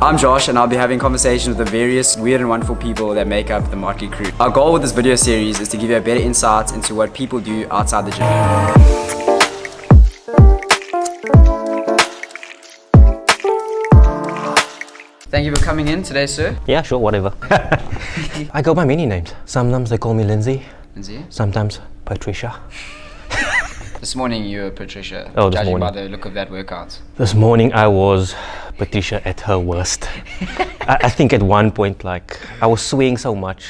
I'm Josh and I'll be having conversations with the various weird and wonderful people that make up the Motley crew. Our goal with this video series is to give you a better insight into what people do outside the gym. Thank you for coming in today, sir. Yeah, sure, whatever. I go by many names. Sometimes they call me Lindsey. Lindsey? Sometimes Patricia. This morning you were Patricia, judging by the look of that workout. This morning I was Patricia at her worst. I think at one point, like, I was swaying so much.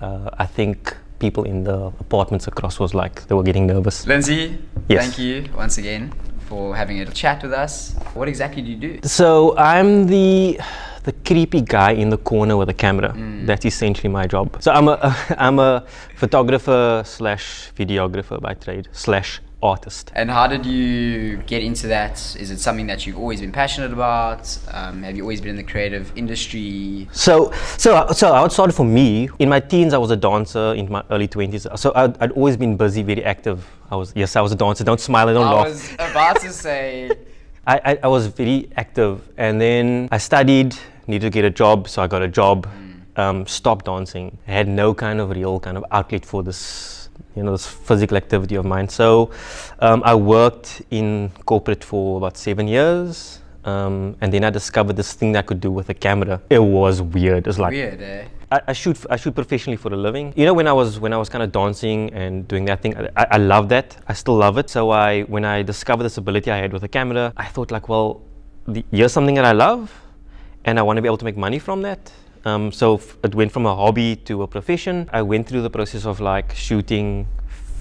I think people in the apartments across was like, they were getting nervous. Lindsey, yes. Thank you once again for having a chat with us. What exactly do you do? So I'm the creepy guy in the corner with a camera. That's essentially my job. So I'm a photographer slash videographer by trade slash artist. And how did you get into that? Is it something that you've always been passionate about? Have you always been in the creative industry? So I would start for me. In my teens, I was a dancer. In my early 20s, so I'd always been busy, very active. I was a dancer. Don't smile and don't laugh. I was about to say. I was very active, and then I studied, needed to get a job, so I got a job. Stopped dancing. I had no kind of real kind of outlet for this, this physical activity of mine. So I worked in corporate for about 7 years, and then I discovered this thing that I could do with a camera. It was weird. It's like weird, eh? I shoot professionally for a living. When I was kind of dancing and doing that thing, I love that. I still love it. So when I discovered this ability I had with a camera, I thought like, well, here's something that I love, and I want to be able to make money from that. So it went from a hobby to a profession. I went through the process of like shooting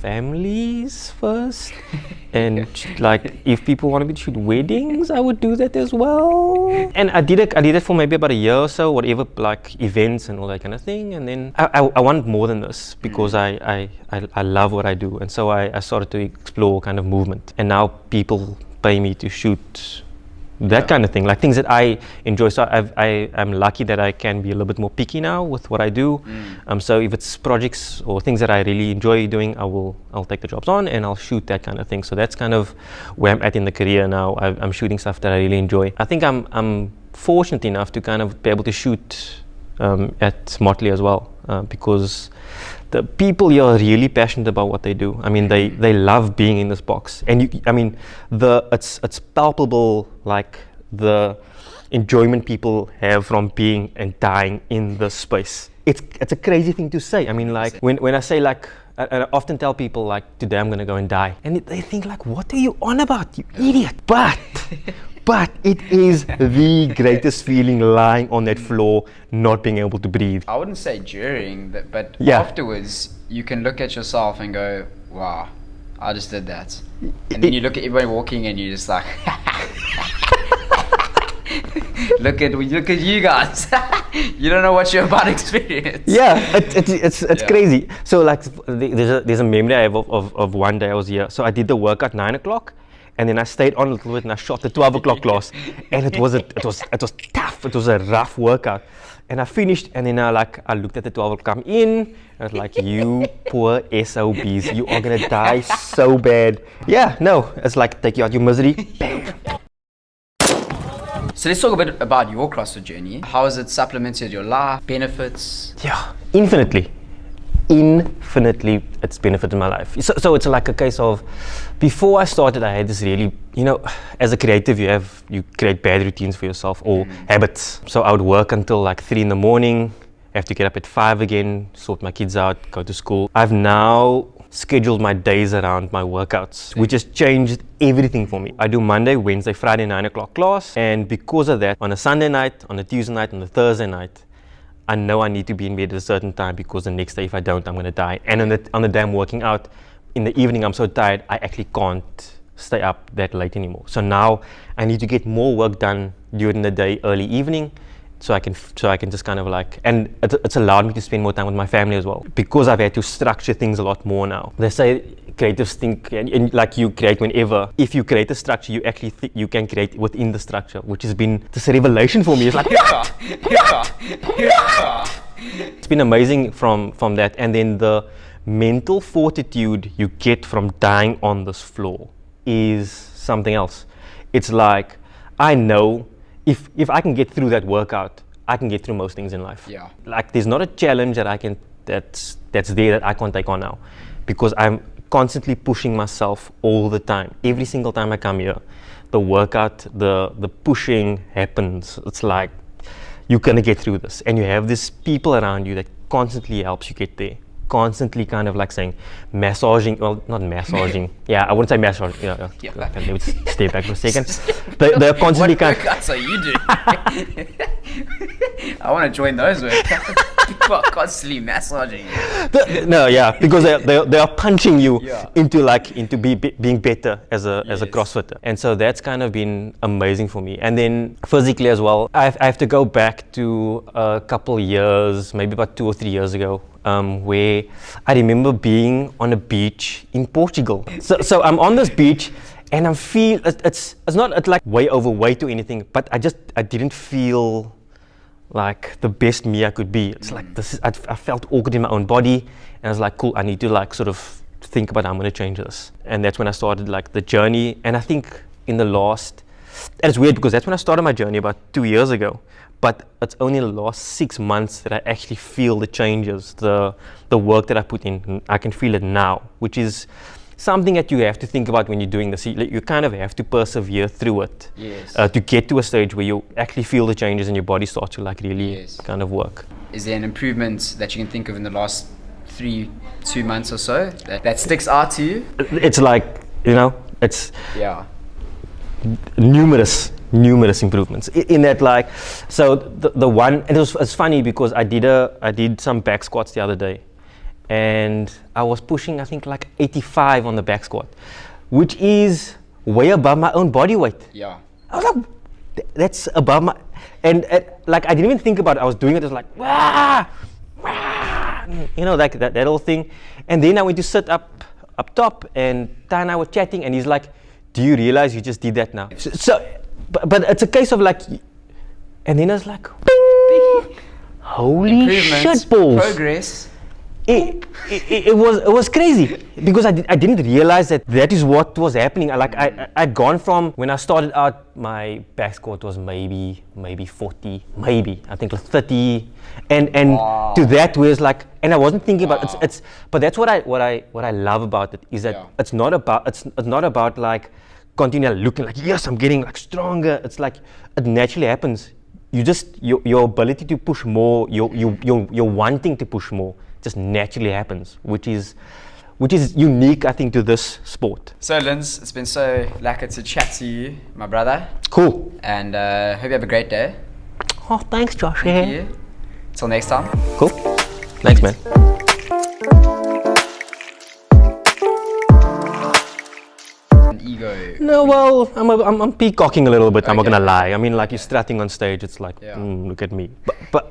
families first, and like if people wanted me to shoot weddings, I would do that as well. And I did it for maybe about a year or so, whatever, like events and all that kind of thing. And then I wanted more than this because I love what I do, and so I started to explore kind of movement. And now people pay me to shoot that kind of thing, like things that I enjoy. So I'm lucky that I can be a little bit more picky now with what I do. So if it's projects or things that I really enjoy doing, I'll take the jobs on and I'll shoot that kind of thing. So that's kind of where I'm at in the career now. I'm shooting stuff that I really enjoy. I think I'm fortunate enough to kind of be able to shoot at Motley as well, because the people here are really passionate about what they do. I mean, they love being in this box, and it's palpable, like the enjoyment people have from being and dying in this space. It's a crazy thing to say. I mean, like when I say, like, I often tell people like, today I'm gonna go and die, and they think like, what are you on about, you idiot? But it is the greatest feeling, lying on that floor, not being able to breathe. I wouldn't say during, but yeah. Afterwards, you can look at yourself and go, wow, I just did that. And then you look at everybody walking and you're just like, look at you guys. You don't know what you're about to experience. Yeah, it's crazy. So like, there's a memory I have of one day I was here. So I did the workout 9 o'clock. And then I stayed on a little bit and I shot the 12 o'clock class, and it was tough. It was a rough workout, and I finished. And then I looked at the 12 o'clock. I'm in. I was like, you poor SOBs, you are gonna die so bad. Yeah, no, it's like take you out your misery. Bam. So let's talk a bit about your CrossFit journey. How has it supplemented your life? Benefits? Yeah, infinitely, it's benefited my life. So it's like a case of, before I started, I had this really, as a creative, you create bad routines for yourself or habits. So I would work until like 3 in the morning, have to get up at 5 again, sort my kids out, go to school. I've now scheduled my days around my workouts, which has changed everything for me. I do Monday, Wednesday, Friday, 9 o'clock class, and because of that, on a Sunday night, on a Tuesday night, on a Thursday night, I know I need to be in bed at a certain time, because the next day if I don't, I'm gonna die. And on the day I'm working out, in the evening I'm so tired, I actually can't stay up that late anymore. So now I need to get more work done during the day, early evening, so I can just kind of like, and it's allowed me to spend more time with my family as well, because I've had to structure things a lot more now. They say creatives think, and like, you create whenever. If you create a structure, you actually think you can create within the structure, which has been this revelation for me. It's like, it's been amazing from that. And then the mental fortitude you get from dying on this floor is something else. It's like, I know if I can get through that workout, I can get through most things in life. Yeah. Like there's not a challenge that I can that's there that I can't take on now, because I'm constantly pushing myself all the time. Every single time I come here, the workout, the pushing happens. It's like you're gonna get through this, and you have these people around you that constantly helps you get there. Constantly kind of like saying, massaging, well, not massaging. Yeah, I wouldn't say massage. You know, Yeah. let me stay back for a second. They're constantly What workouts are you doing? I want to join those workouts. People are constantly massaging you. No, yeah, because they are punching you Yeah. into being better as a Yes. CrossFitter, and so that's kind of been amazing for me. And then physically as well, I have to go back to a couple years, maybe about 2 or 3 years ago, where I remember being on a beach in Portugal. So I'm on this beach, and it's not like way overweight or anything, but I didn't feel like the best me I could be. It's like I felt awkward in my own body, and I was like, cool, I need to like sort of think about how I'm going to change this. And that's when I started like the journey. And I think in the last, and it's weird because that's when I started my journey about 2 years ago, but it's only the last 6 months that I actually feel the changes, the work that I put in. I can feel it now, which is something that you have to think about when you're doing this. You kind of have to persevere through it. Yes. To get to a stage where you actually feel the changes and your body starts to like really Yes. kind of work. Is there an improvement that you can think of in the last 2 months or so that sticks out to you? It's like, you know, it's Yeah. numerous improvements in that. Like, so the one, and it's funny because I did some back squats the other day, and I was pushing, I think, like 85 on the back squat, which is way above my own body weight. Yeah. I was like, that's above my, and like I didn't even think about it. I was doing it. It was like, wah, wah, you know, like that whole thing. And then I went to sit up top, and Ty and I were chatting, and he's like, do you realize you just did that now? But it's a case of like, and then I was like, holy shit balls. Progress. It was crazy because I didn't realize that is what was happening. I'd gone from, when I started out, my back squat was maybe 40, maybe I think like 30, and Wow. to that where it's like, and I wasn't thinking about it's but that's what I love about it, is that it's not about like continually looking like, yes, I'm getting like stronger. It's like it naturally happens. You just your ability to push more, you're wanting to push more, just naturally happens, which is unique, I think, to this sport. So Linz, it's been so lekker to chat to you, my brother, Cool. and hope you have a great day. Oh, thanks, Josh. Thank you. Till next time. Cool. Thanks, man. An ego. No, well, I'm peacocking a little bit. I'm not Okay. gonna lie. I mean, like you're strutting on stage. It's like, Yeah. look at me. But